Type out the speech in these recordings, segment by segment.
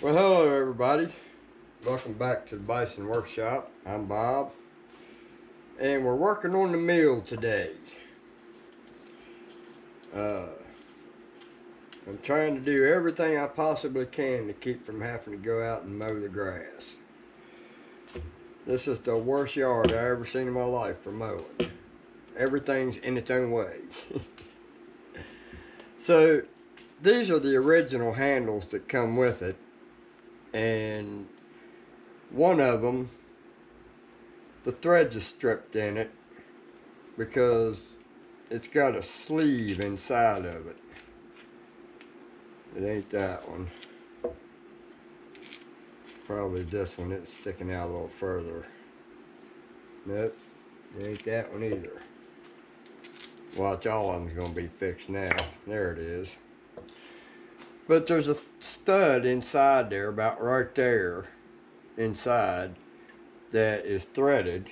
Well, hello everybody. Welcome back to the Bison Workshop. I'm Bob, and we're working on the mill today. I'm trying to do everything I possibly can to keep from having to go out and mow the grass. This is the worst yard I ever seen in my life for mowing. Everything's in its own way. So these are the original handles that come with it, and one of them, the threads are stripped in it because it's got a sleeve inside of it. It ain't that one. Probably this one. It's sticking out a little further. Nope, it ain't that one either. Watch, all of them's gonna be fixed now. There it is. But there's a stud inside there, about right there inside, that is threaded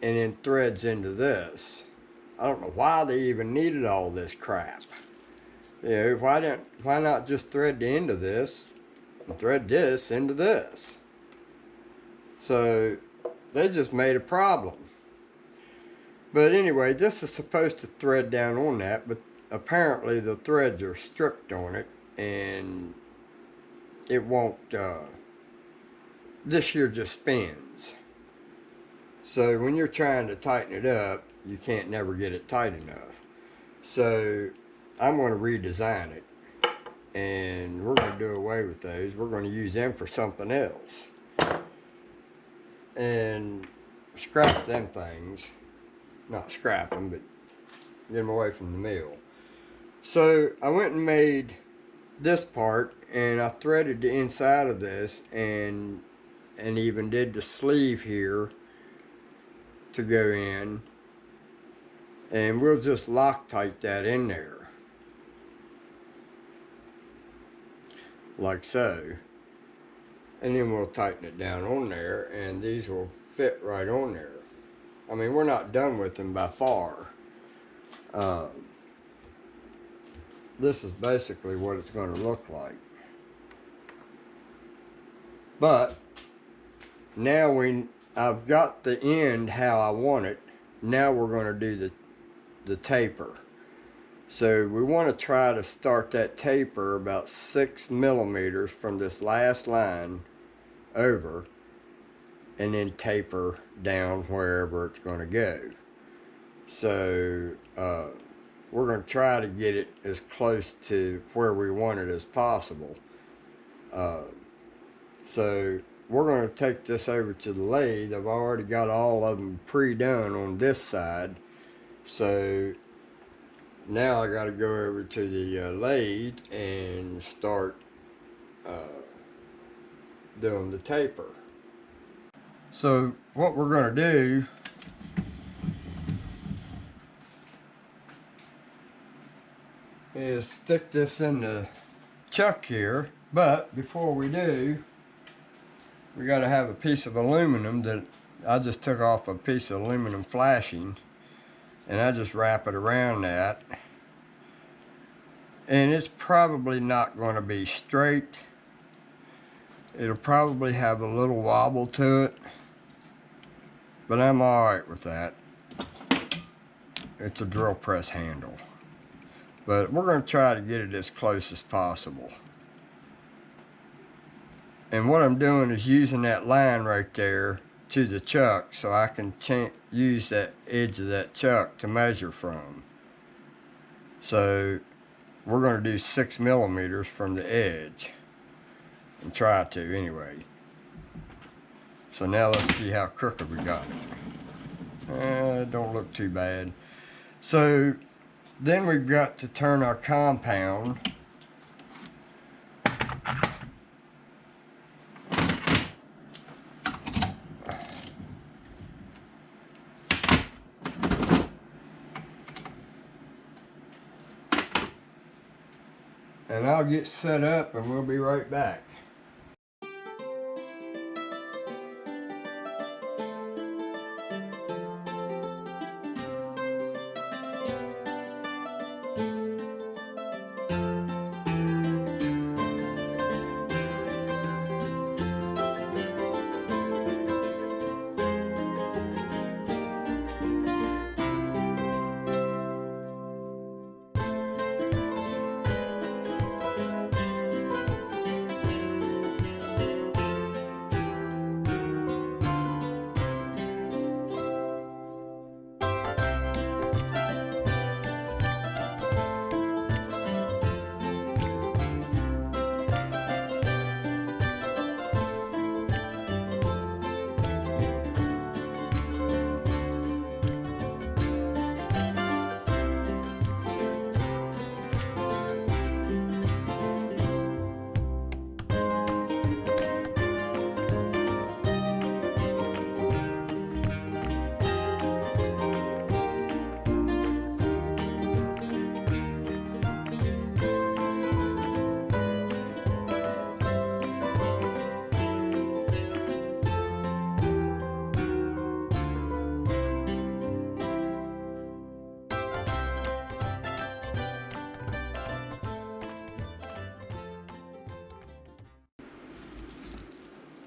and then threads into this. I don't know why they even needed all this crap. You know, why not just thread the end of this and thread this into this? So they just made a problem. But anyway, this is supposed to thread down on that, but apparently the threads are stripped on it and it won't, this here just spins. So when you're trying to tighten it up, you can't never get it tight enough. So I'm going to redesign it, and we're going to do away with those. We're going to use them for something else and scrap them things. Not scrap them, but get them away from the mill. So I went and made this part, and I threaded the inside of this and even did the sleeve here to go in, and we'll just Loctite that in there like so, and then we'll tighten it down on there, and these will fit right on there. I mean, we're not done with them by far. This is basically what it's going to look like. But now I've got the end how I want it. Now we're going to do the taper. So we want to try to start that taper about 6 millimeters from this last line over, and then taper down wherever it's going to go. So we're going to try to get it as close to where we want it as possible. So we're going to take this over to the lathe. I've already got all of them pre-done on this side. So now I got to go over to the lathe and start doing the taper. So what we're going to do is stick this in the chuck here, but before we do, we got to have a piece of aluminum that I just took off a piece of aluminum flashing, and I just wrap it around that, and it's probably not going to be straight. It'll probably have a little wobble to it, but I'm alright with that. It's a drill press handle. But we're going to try to get it as close as possible. And what I'm doing is using that line right there to the chuck, so I can use that edge of that chuck to measure from. So we're going to do 6 millimeters from the edge. And try to anyway. So now let's see how crooked we got it. It don't look too bad. So then we've got to turn our compound and I'll get set up and we'll be right back.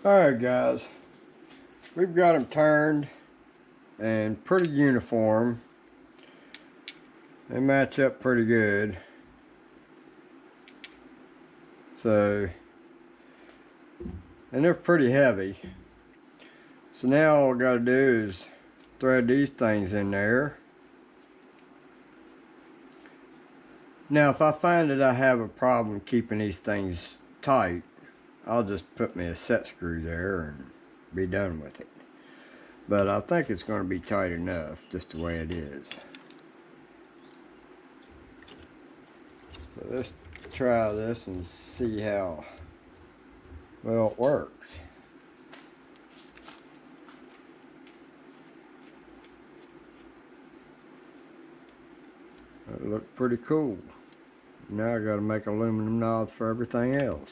Alright guys, we've got them turned and pretty uniform. They match up pretty good. So, and they're pretty heavy. So now all I gotta do is thread these things in there. Now if I find that I have a problem keeping these things tight, I'll just put me a set screw there and be done with it. But I think it's going to be tight enough just the way it is. So let's try this and see how well it works. That looked pretty cool. Now I got to make aluminum knobs for everything else.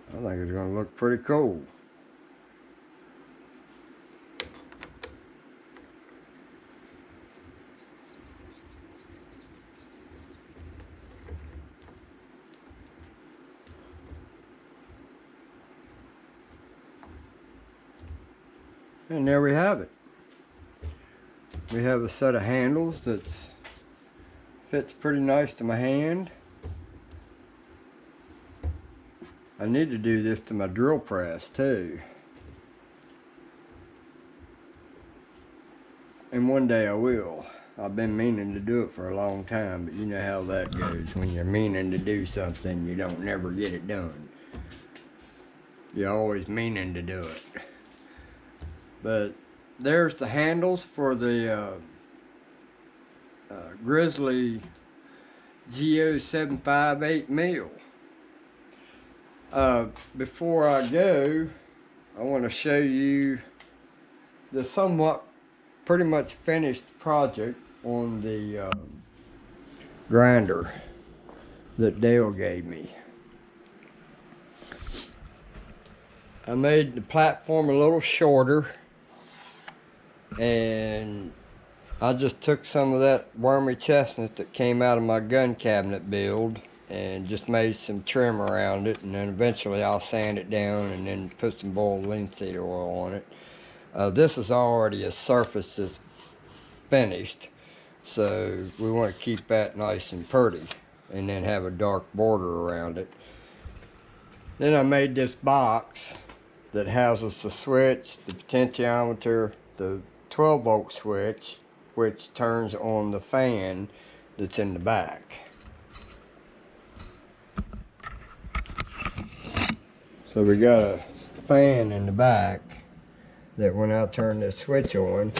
I think it's going to look pretty cool. And there we have it. We have a set of handles that fits pretty nice to my hand. I need to do this to my drill press too. And one day I will. I've been meaning to do it for a long time, but you know how that goes. When you're meaning to do something, you don't never get it done. You're always meaning to do it. But there's the handles for the Grizzly g0758 mill. Before I go, I want to show you the somewhat pretty much finished project on the grinder that Dale gave me. I made the platform a little shorter, and I just took some of that wormy chestnut that came out of my gun cabinet build and just made some trim around it, and then eventually I'll sand it down and then put some boiled linseed oil on it. This is already a surface that's finished, so we want to keep that nice and pretty and then have a dark border around it. Then I made this box that houses the switch, the potentiometer, the 12-volt switch, which turns on the fan that's in the back. So we got a fan in the back that when I turn this switch on,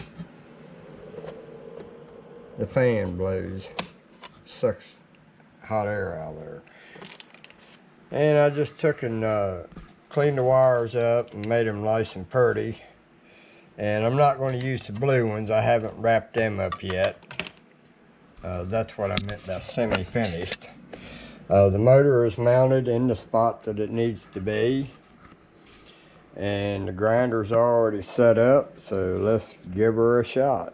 the fan blows, sucks hot air out of there. And I just took and cleaned the wires up and made them nice and pretty. And I'm not going to use the blue ones. I haven't wrapped them up yet. That's what I meant by semi-finished. The motor is mounted in the spot that it needs to be. And the grinder's already set up, so let's give her a shot.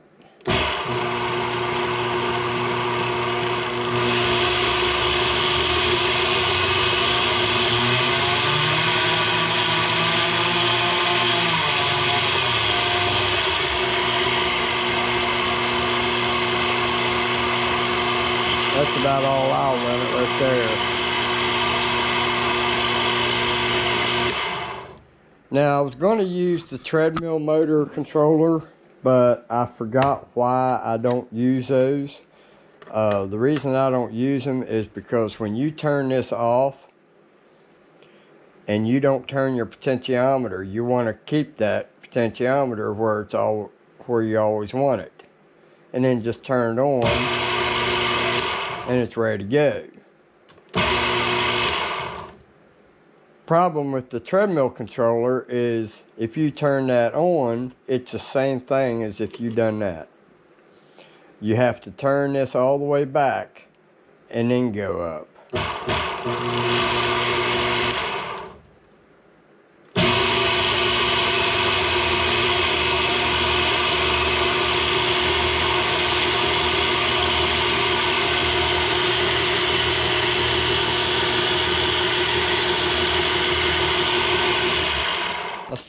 That's about all I'll run it right there. Now I was going to use the treadmill motor controller, but I forgot why I don't use those. The reason I don't use them is because when you turn this off and you don't turn your potentiometer, you want to keep that potentiometer where it's all where you always want it, and then just turn it on and it's ready to go. Problem with the treadmill controller is if you turn that on, it's the same thing as if you done that. You have to turn this all the way back and then go up.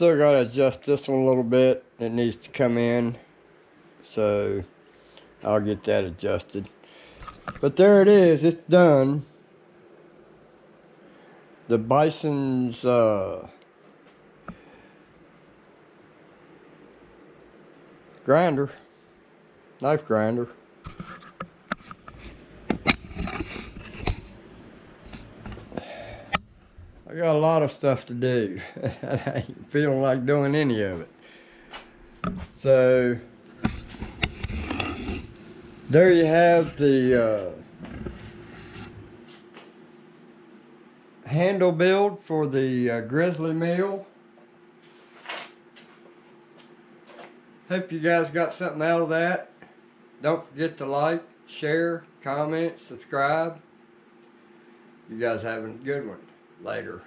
still got to adjust this one a little bit. It needs to come in, so I'll get that adjusted. But there it is, it's done. The Bison's grinder, knife grinder. I got a lot of stuff to do. I ain't feeling like doing any of it. So there you have the handle build for the grizzly mill. Hope you guys got something out of that. Don't forget to like, share, comment, subscribe. You guys have a good one. Later.